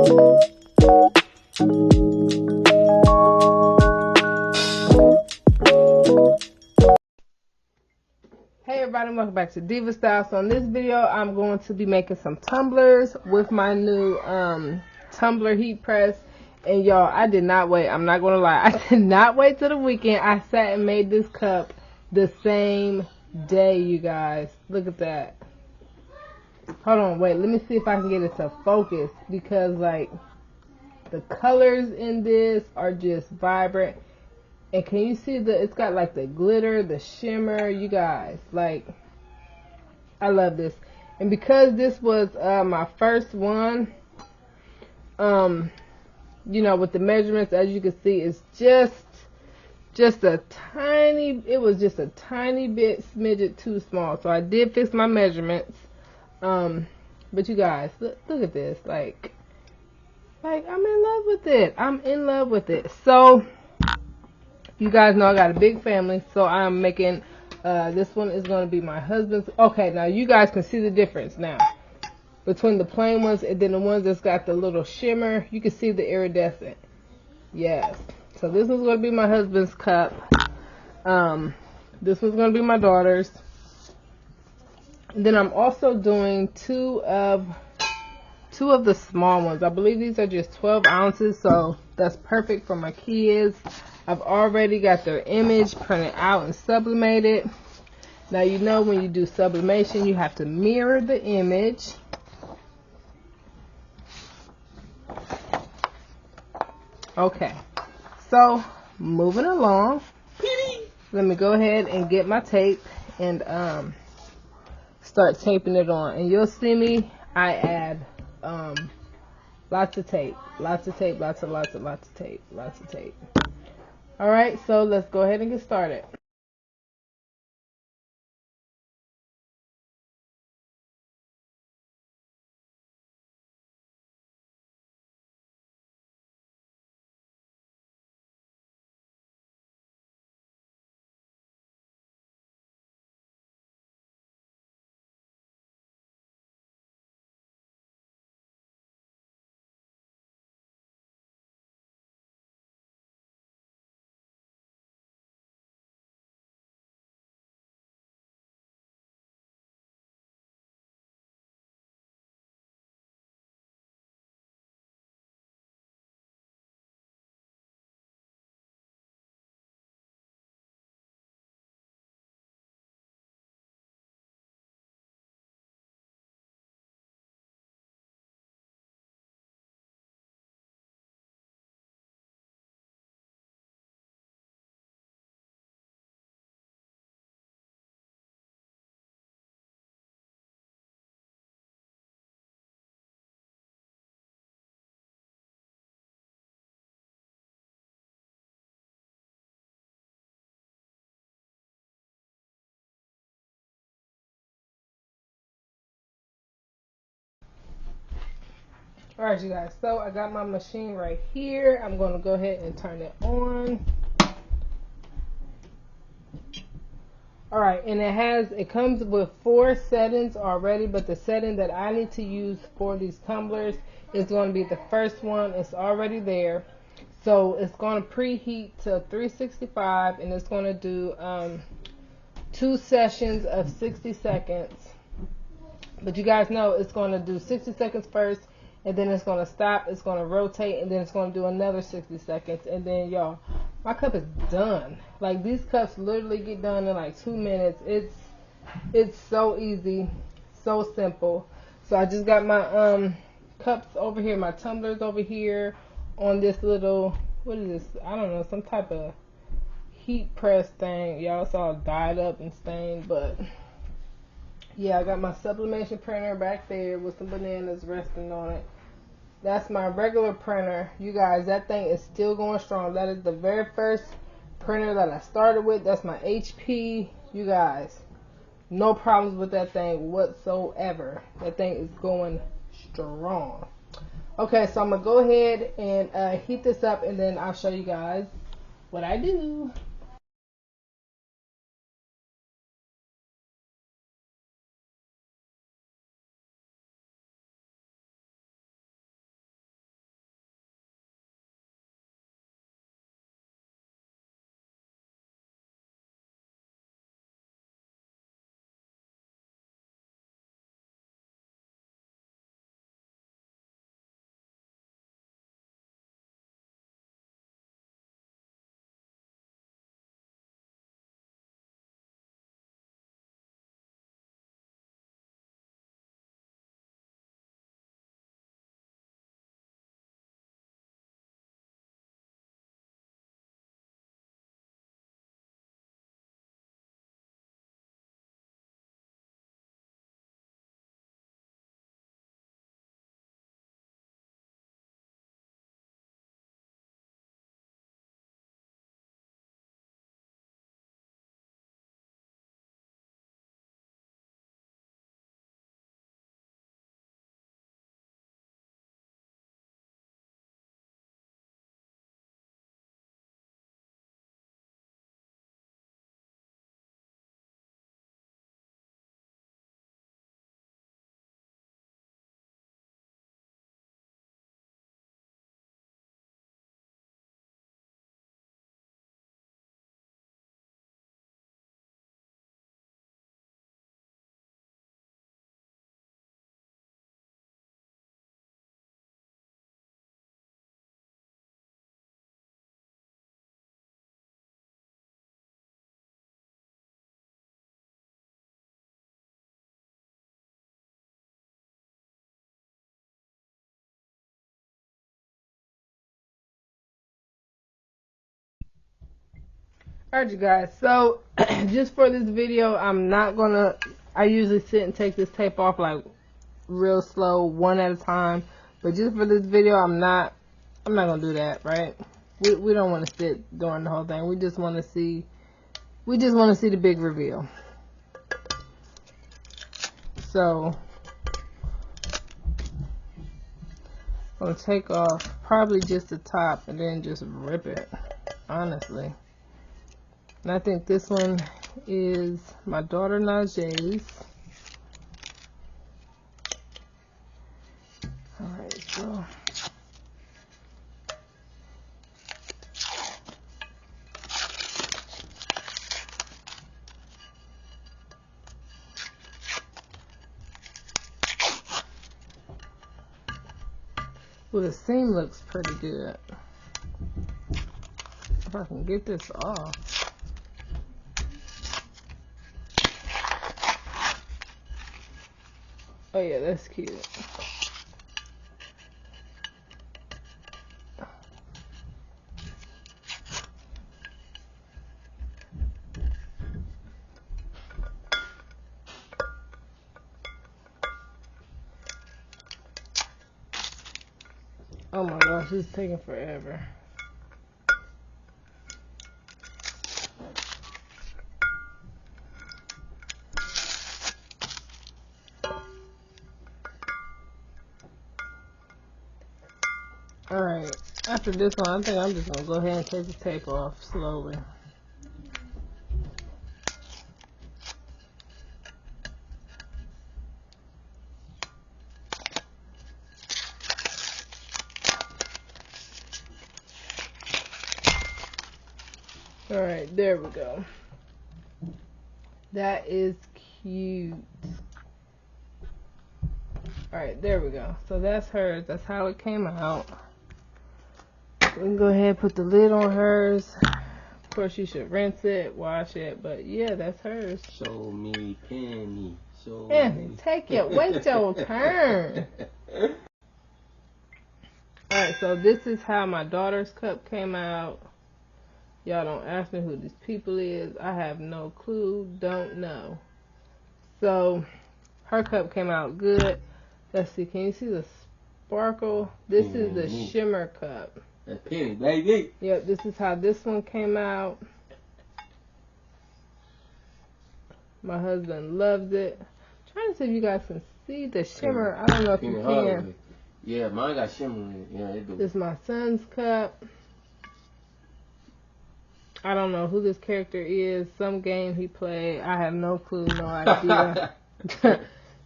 Hey everybody, welcome back to Diva Style. So in this video, I'm going to be making some tumblers with my new Tumbler Heat press. And y'all, I did not wait. I'm not going to lie. I did not wait till the weekend. I sat and made this cup the same day, you guys. Look at that. Hold on, wait. Let me see if I can get it to focus. Because, like, the colors in this are just vibrant. And can you see it's got like the glitter, the shimmer, you guys, like, I love this. And because this was my first one, you know, with the measurements, as you can see, it's just a tiny, it was just a tiny bit smidget too small. So I did fix my measurements. But you guys, look at this, like I'm in love with it. I'm in love with it. So you guys know I got a big family, so I'm making, this one is going to be my husband's. Okay, now you guys can see the difference now between the plain ones and then the ones that's got the little shimmer. You can see the iridescent. Yes. So this one's going to be my husband's cup. This one's going to be my daughter's. And then I'm also doing two of the small ones. I believe these are just 12 ounces, so that's perfect for my kids. I've already got their image printed out and sublimated. Now, you know when you do sublimation, you have to mirror the image. Okay, so moving along. Let me go ahead and get my tape and start taping it on. And you'll see me, I add lots of tape, lots of tape, lots of tape, lots of tape. Alright, so let's go ahead and get started. Alright, you guys, so I got my machine right here. I'm going to go ahead and turn it on. Alright, and it comes with 4 settings already, but the setting that I need to use for these tumblers is going to be the first one. It's already there. So it's going to preheat to 365, and it's going to do 2 sessions of 60 seconds. But you guys know it's going to do 60 seconds first, and then it's going to stop, it's going to rotate, and then it's going to do another 60 seconds. And then, y'all, my cup is done. Like, these cups literally get done in like 2 minutes. It's so easy, so simple. So I just got my cups over here, my tumblers over here on this little, what is this? I don't know, some type of heat press thing. Y'all, it's all dyed up and stained, but yeah, I got my sublimation printer back there with some bananas resting on it. That's my regular printer. You guys, that thing is still going strong. That is the very first printer that I started with. That's my HP. You guys, no problems with that thing whatsoever. That thing is going strong. Okay, so I'm going to go ahead and heat this up, and then I'll show you guys what I do. Alright, you guys, so just for this video, I usually sit and take this tape off like real slow, one at a time, but just for this video, I'm not gonna do that, right? We don't want to sit during the whole thing. We just want to see the big reveal. So I'm gonna take off probably just the top and then just rip it, honestly. And I think this one is my daughter Najee. Alright, so well, the seam looks pretty good. If I can get this off. Oh yeah, that's cute. Oh my gosh, it's taking forever. Alright, after this one, I think I'm just going to go ahead and take the tape off slowly. Alright, there we go. That is cute. Alright, there we go. So that's hers. That's how it came out. We can go ahead and put the lid on hers. Of course, you should rinse it, wash it, but yeah, that's hers. Show me Penny. Show Penny, me. take it. Wait your turn. Alright, so this is how my daughter's cup came out. Y'all don't ask me who these people is. I have no clue. Don't know. So, her cup came out good. Let's see. Can you see the sparkle? This is the shimmer cup. That's Penny, baby. Yep, this is how this one came out. My husband loves it. I'm trying to see if you guys can see the shimmer. I don't know if you can. Yeah, mine got shimmer in it. Yeah, it do. This is my son's cup. I don't know who this character is. Some game he played. I have no clue, no idea.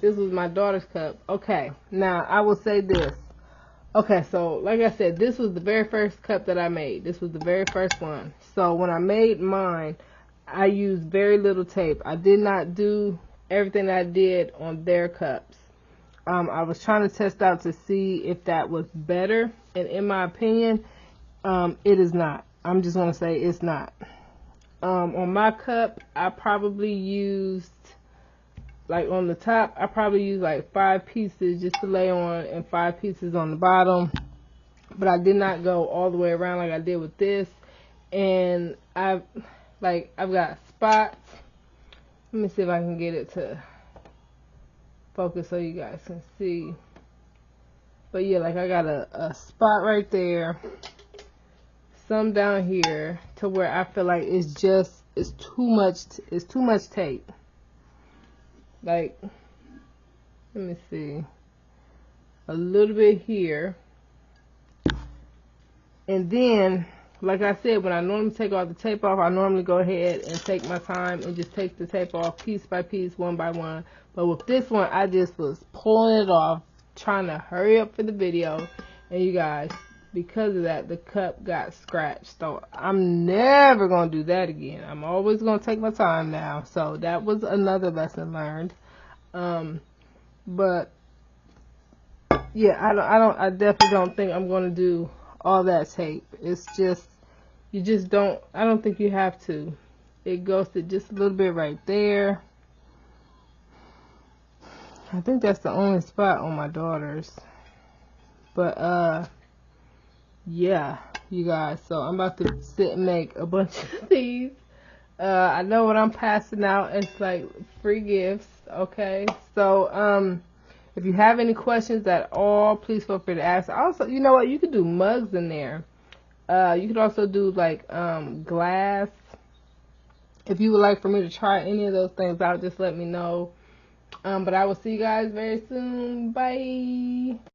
This was my daughter's cup. Okay, now I will say this. Okay, so like I said, this was the very first cup that I made. This was the very first one. So when I made mine, I used very little tape. I did not do everything that I did on their cups. I was trying to test out to see if that was better. And in my opinion, it is not. I'm just going to say it's not. On my cup, I probably used, like on the top, I probably used like 5 pieces just to lay on and 5 pieces on the bottom. But I did not go all the way around like I did with this. And I've got spots. Let me see if I can get it to focus so you guys can see. But yeah, like I got a spot right there. Some down here to where I feel like it's too much tape. Like, let me see, a little bit here, and then like I said, when I normally take all the tape off, I normally go ahead and take my time and just take the tape off piece by piece, one by one. But with this one, I just was pulling it off, trying to hurry up for the video, and you guys, because of that, the cup got scratched. So I'm never going to do that again. I'm always going to take my time now. So that was another lesson learned. But yeah, I definitely don't think I'm going to do all that tape. It's just, you just don't, I don't think you have to. It goes to just a little bit right there. I think that's the only spot on my daughter's. But, yeah, you guys, so I'm about to sit and make a bunch of these. I know what I'm passing out. It's like free gifts. Okay. So, if you have any questions at all, please feel free to ask. Also, you know what? You could do mugs in there. You could also do like glass. If you would like for me to try any of those things out, just let me know. But I will see you guys very soon. Bye.